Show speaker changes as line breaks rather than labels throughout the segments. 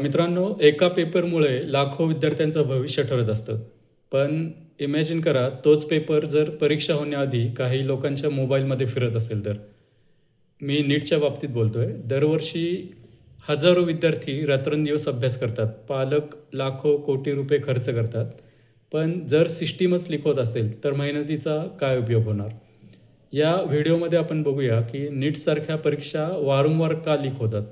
मित्रांनो, एका पेपरमुळे लाखो विद्यार्थ्यांचं भविष्य ठरत असतं. पण इमॅजिन करा, तोच पेपर जर परीक्षा होण्याआधी काही लोकांच्या मोबाईलमध्ये फिरत असेल तर. मी नीटच्या बाबतीत बोलतोय. दरवर्षी हजारो विद्यार्थी रात्रंदिवस अभ्यास करतात. पालक लाखो, कोटी रुपये खर्च करतात. पण जर सिस्टीमच लीक होत असेल, तर मेहनतीचा काय उपयोग होणार? या व्हिडिओमध्ये आपण बघूया, की नीटसारख्या परीक्षा वारंवार का लीक होतात?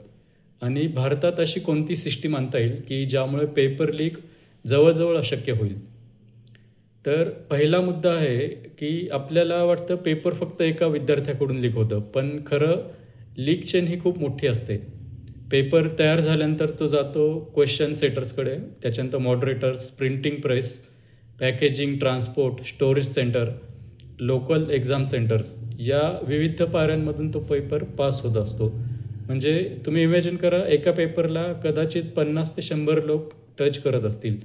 आणि भारतात अशी कोणती सिस्टीम आणता येईल, की ज्यामुळे पेपर लीक जवळ-जवळ अशक्य होईल? तर पहिला मुद्दा आहे, की आपल्याला वाटतं पेपर फक्त एका विद्यार्थ्याकडून लीक होतं. पण खरं लीक चेन ही खूप मोठी असते. पेपर तयार झाल्यानंतर तो जातो क्वेश्चन सेटर्सकडे, त्याच्यानंतर moderators, printing press, packaging, transport, storage centre, local exam centres या विविध पाऱ्यांमधून तो पेपर पास होत असतो. म्हणजे तुम्ही इमॅजिन करा, एका पेपरला कदाचित 50 ते 100 लोक टच करत असतील.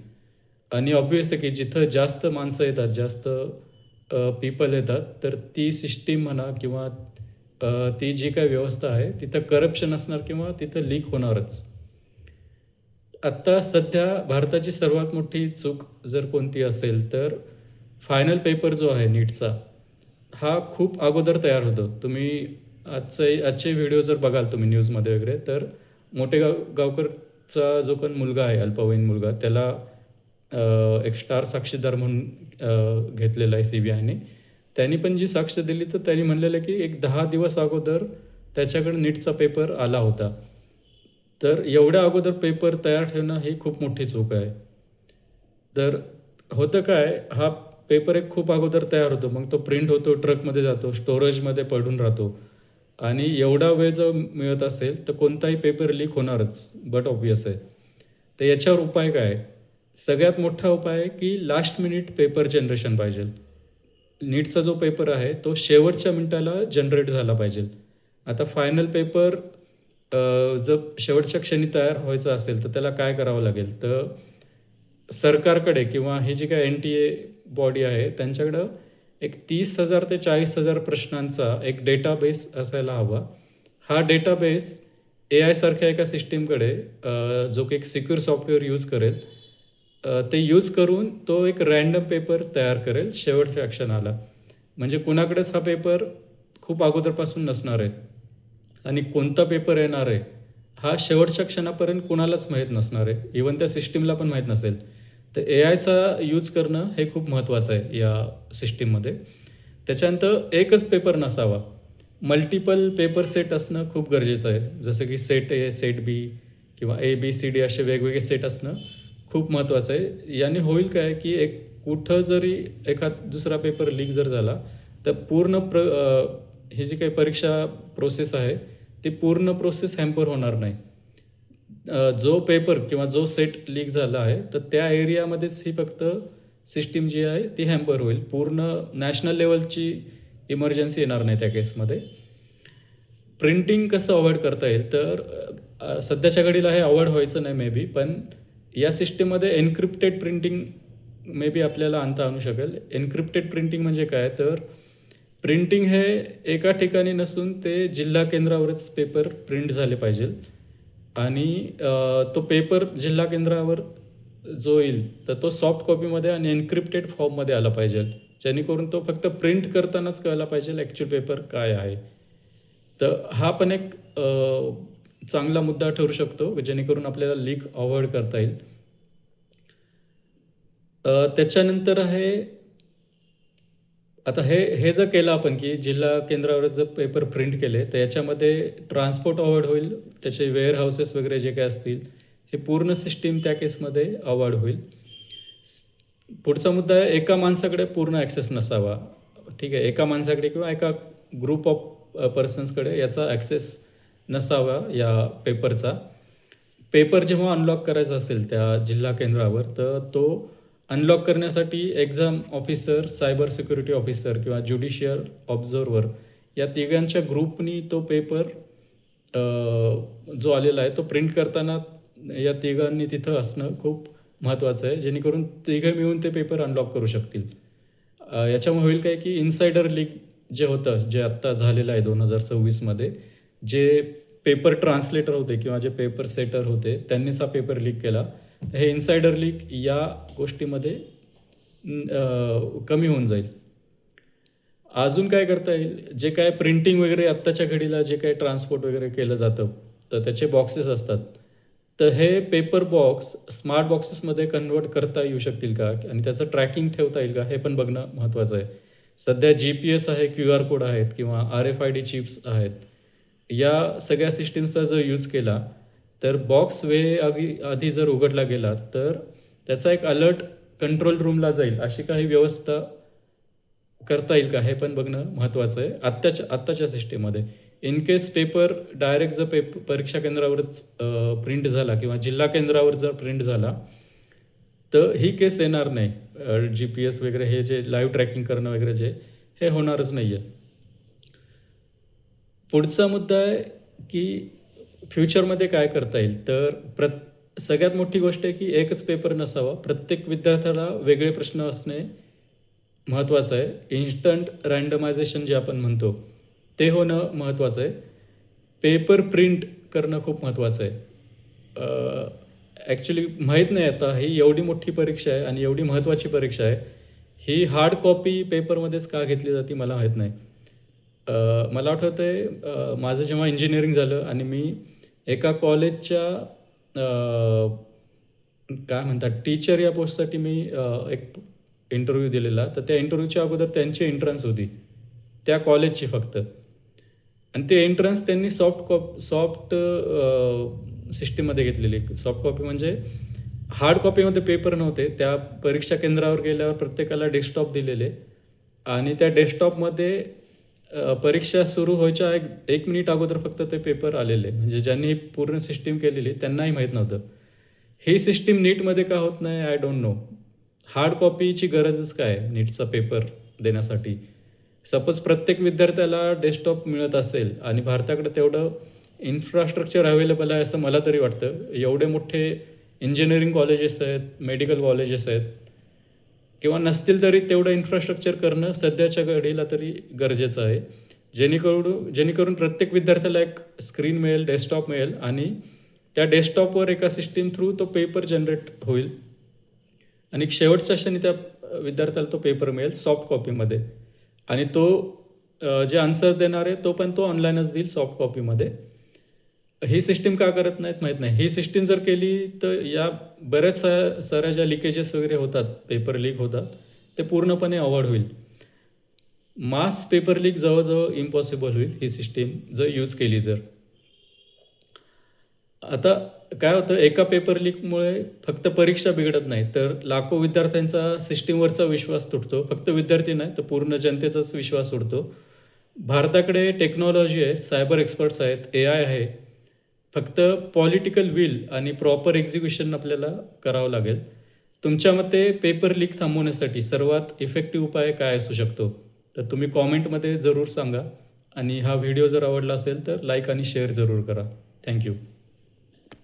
आणि ऑब्व्हियस आहे की जिथं जास्त माणसं येतात, जास्त पीपल येतात, तर ती सिस्टीम म्हणा किंवा ती जी काही व्यवस्था आहे, तिथं करप्शन असणार किंवा तिथं लीक होणारच. आत्ता सध्या भारताची सर्वात मोठी चूक जर कोणती असेल, तर फायनल पेपर जो आहे नीटचा, हा खूप अगोदर तयार होतो. तुम्ही आजचे व्हिडिओ जर बघाल तुम्ही न्यूजमध्ये वगैरे, तर गावकरचा जो पण मुलगा आहे, अल्पवयीन मुलगा, त्याला एक स्टार साक्षीदार म्हणून घेतलेला आहे CBIने. त्यांनी पण जी साक्ष दिली, तर त्यांनी म्हणलेलं की एक 10 दिवस अगोदर त्याच्याकडे नीटचा पेपर आला होता. तर एवढ्या अगोदर पेपर तयार ठेवणं ही खूप मोठी चूक आहे. तर होतं काय, हा पेपर एक खूप अगोदर तयार होतो. मग तो प्रिंट होतो, ट्रकमध्ये जातो, स्टोरेजमध्ये पडून राहतो आणि एवढा वेळ जर मिळत असेल, तर कोणताही पेपर लीक होणारच. बट ऑब्व्हियस आहे. तर याच्यावर उपाय काय आहे? सगळ्यात मोठा उपाय आहे, की लास्ट मिनिट पेपर जनरेशन पाहिजे. नीटचा जो पेपर आहे, तो शेवटच्या मिनिटाला जनरेट झाला पाहिजे. आता फायनल पेपर जर शेवटच्या क्षणी तयार व्हायचा असेल, तर त्याला काय करावं लागेल? तर सरकारकडे किंवा ही जी काही NTA बॉडी आहे, त्यांच्याकडं एक 30,000 ते 40,000 प्रश्नांचा एक डेटाबेस असायला हवा. हा डेटाबेस AI सारख्या एका सिस्टमकडे जो की एक सिक्युअर सॉफ्टवेअर यूज करेल, ते यूज करून तो एक रँडम पेपर तयार करेल शेवटच्या क्षणाला. म्हणजे कुणाकडेच हा पेपर खूप अगोदरपासून नसणार आहे आणि कोणता पेपर येणार आहे, हा शेवटच्या क्षणापर्यंत कुणालाच माहीत नसणार आहे. इव्हन त्या सिस्टमला पण माहीत नसेल. तर AIचा यूज करणं हे खूप महत्त्वाचं आहे या सिस्टममध्ये. त्याच्यानंतर एकच पेपर नसावा. मल्टिपल पेपर सेट असणं खूप गरजेचं आहे. जसं की सेट A, सेट B किंवा ABCD असे वेगवेगळे सेट असणं खूप महत्त्वाचं आहे. याने होईल काय, की एक कुठं जरी एखाद दुसरा पेपर लीक जर झाला, तर पूर्ण ही जी काही परीक्षा प्रोसेस आहे, ती पूर्ण प्रोसेस हॅम्पर होणार नाही. जो पेपर किंवा जो सेट लीक झाला आहे, तर त्या एरियामध्येच ही फक्त सिस्टीम जी आहे ती हॅम्पर होईल. पूर्ण नॅशनल लेव्हलची इमर्जन्सी येणार नाही त्या केसमध्ये. प्रिंटिंग कसं अव्हॉइड करता येईल? तर सध्याच्या घडीला हे अव्हॉइड व्हायचं नाही मे बी, पण या सिस्टममध्ये एन्क्रिप्टेड प्रिंटिंग मे बी आपल्याला आणू शकेल. एन्क्रिप्टेड प्रिंटिंग म्हणजे काय? तर प्रिंटिंग हे एका ठिकाणी नसून ते जिल्हा केंद्रावरच पेपर प्रिंट झाले पाहिजे आणि तो पेपर जिल्हा केंद्रावर जो येईल, तर तो सॉफ्ट कॉपीमध्ये आणि एन्क्रिप्टेड फॉर्ममध्ये आला पाहिजे. जेणेकरून तो फक्त प्रिंट करतानाच कळला पाहिजे ॲक्चुअल पेपर काय आहे. तर हा पण एक चांगला मुद्दा ठरू शकतो, जेणेकरून आपल्याला लीक अव्हॉइड करता येईल. त्याच्यानंतर आहे, आता हे हे जर केलं आपण, की जिल्हा केंद्रावर जर पेपर प्रिंट केले, तर याच्यामध्ये ट्रान्सपोर्ट अव्हॉइड होईल. त्याचे वेअर हाऊसेस वगैरे जे काही असतील, हे पूर्ण सिस्टीम त्या केसमध्ये अव्हॉइड होईल. पुढचा मुद्दा आहे, एका माणसाकडे पूर्ण ॲक्सेस नसावा. ठीक आहे, एका माणसाकडे किंवा एका ग्रुप ऑफ पर्सन्सकडे याचा ॲक्सेस नसावा या पेपरचा. पेपर जेव्हा अनलॉक करायचा असेल त्या जिल्हा केंद्रावर, तर तो अनलॉक करण्यासाठी exam officer, cyber security officer किंवा ज्युडिशियल ऑब्झर्व्हर या तिघांच्या ग्रुपनी तो पेपर जो आलेला आहे तो प्रिंट करताना या तिघांनी तिथं असणं खूप महत्त्वाचं आहे, जेणेकरून तिघं मिळून ते पेपर अनलॉक करू शकतील. याच्यामुळे होईल काय, की इनसायडर लीक जे होतं, जे आत्ता झालेलं आहे 2026 मध्ये, जे पेपर ट्रान्सलेटर होते किंवा जे पेपर सेटर होते त्यांनीच हा पेपर लीक केला. हे इन्सायडर लीक या गोष्टीमध्ये कमी होऊन जाईल. अजून काय करता येईल, जे काय प्रिंटिंग वगैरे आत्ताच्या घडीला जे काही ट्रान्सपोर्ट वगैरे केलं जातं, तर त्याचे बॉक्सेस असतात. तर हे पेपर बॉक्स स्मार्ट बॉक्सेसमध्ये कन्व्हर्ट करता येऊ शकतील का? आणि त्याचं ट्रॅकिंग ठेवता येईल का? हे पण बघणं महत्त्वाचं आहे. सध्या GPS आहे, QR कोड आहेत किंवा RFID चिप्स आहेत. या सगळ्या सिस्टम्सचा जर यूज केला, तर बॉक्स आधी जर उघडला गेला, तर त्याचा एक अलर्ट कंट्रोल रूमला जाईल. अशी काही व्यवस्था करता येईल का? हे पण बघणं महत्त्वाचं आहे आत्ताच्या सिस्टममध्ये. इन केस पेपर डायरेक्ट जर परीक्षा केंद्रावरच प्रिंट झाला किंवा जिल्हा केंद्रावर जर प्रिंट झाला, तर ही केस येणार नाही. GPS वगैरे हे जे लाईव्ह ट्रॅकिंग करणं वगैरे जे हे होणारच नाही आहे. पुढचा मुद्दा आहे की फ्युचरमध्ये काय करता येईल. तर सगळ्यात मोठी गोष्ट आहे की एकच पेपर नसावा. प्रत्येक विद्यार्थ्याला वेगळे प्रश्न असणे महत्त्वाचं आहे. इन्स्टंट रँडमायझेशन जे आपण म्हणतो, ते होणं महत्त्वाचं आहे. पेपर प्रिंट करणं खूप महत्त्वाचं आहे. ॲक्च्युली माहीत नाही आता ही एवढी मोठी परीक्षा आहे आणि एवढी महत्त्वाची परीक्षा आहे. ही हार्ड कॉपी पेपरमध्येच का घेतली जाते मला माहीत नाही. मला आठवतं आहे माझं जेव्हा इंजिनिअरिंग झालं आणि मी एका कॉलेजच्या काय म्हणतात टीचर या पोस्टसाठी मी एक इंटरव्ह्यू दिलेला. तर त्या इंटरव्ह्यूच्या अगोदर त्यांची एंट्रन्स होती, त्या कॉलेजची फक्त. आणि ते एंट्रन्स त्यांनी सॉफ्ट सिस्टीममध्ये घेतलेली. सॉफ्ट कॉपी म्हणजे हार्ड कॉपीमध्ये पेपर नव्हते. त्या परीक्षा केंद्रावर गेल्यावर प्रत्येकाला डेस्कटॉप दिलेले आणि त्या डेस्कटॉपमध्ये परीक्षा सुरू व्हायच्या एक मिनिट अगोदर फक्त ते पेपर आलेले. म्हणजे ज्यांनी ही पूर्ण सिस्टीम केलेली त्यांनाही माहीत नव्हतं. ही सिस्टीम नीटमध्ये का होत नाही, आय डोंट नो. हार्ड कॉपीची गरजच काय नीटचा पेपर देण्यासाठी? सपोज प्रत्येक विद्यार्थ्याला डेस्कटॉप मिळत असेल आणि भारताकडे तेवढं इन्फ्रास्ट्रक्चर अवेलेबल आहे असं मला तरी वाटतं. एवढे मोठे इंजिनिअरिंग कॉलेजेस आहेत, मेडिकल कॉलेजेस आहेत किंवा नसतील तरी तेवढं इन्फ्रास्ट्रक्चर करणं सध्याच्या घडीला तरी गरजेचं आहे. जेणेकरून प्रत्येक विद्यार्थ्याला एक स्क्रीन मिळेल, डेस्कटॉप मिळेल आणि त्या डेस्कटॉपवर एका सिस्टीम थ्रू तो पेपर जनरेट होईल आणि शेवटच्या क्षणी त्या विद्यार्थ्याला तो पेपर मिळेल सॉफ्ट कॉपीमध्ये आणि तो जे आन्सर देणार आहे तो पण तो ऑनलाईनच देईल सॉफ्ट कॉपीमध्ये. ही सिस्टीम का करत नाहीत माहीत नाही. ही सिस्टीम जर केली तर या बऱ्याच साऱ्या ज्या लिकेजेस वगैरे होतात, पेपर लीक होतात, ते पूर्णपणे अवॉइड होईल. मास पेपर लीक जवळजवळ इम्पॉसिबल होईल ही सिस्टीम जर यूज केली तर. आता काय होतं, एका पेपर लीकमुळे फक्त परीक्षा बिघडत नाही, तर लाखो विद्यार्थ्यांचा सिस्टीमवरचा विश्वास तुटतो. फक्त विद्यार्थी नाही तर पूर्ण जनतेचाच विश्वास उडतो. भारताकडे टेक्नॉलॉजी आहे, सायबर एक्सपर्ट्स आहेत, AI आहे. फक्त पॉलिटिकल विल आणि प्रॉपर एक्झिक्युशन आपल्याला करावं लागेल. तुमच्या मते पेपर लीक थांबवण्यासाठी सर्वात इफेक्टिव्ह उपाय काय असू शकतो? तर तुम्ही कॉमेंटमध्ये जरूर सांगा आणि हा व्हिडिओ जर आवडला असेल तर लाईक आणि शेअर जरूर करा. थँक्यू.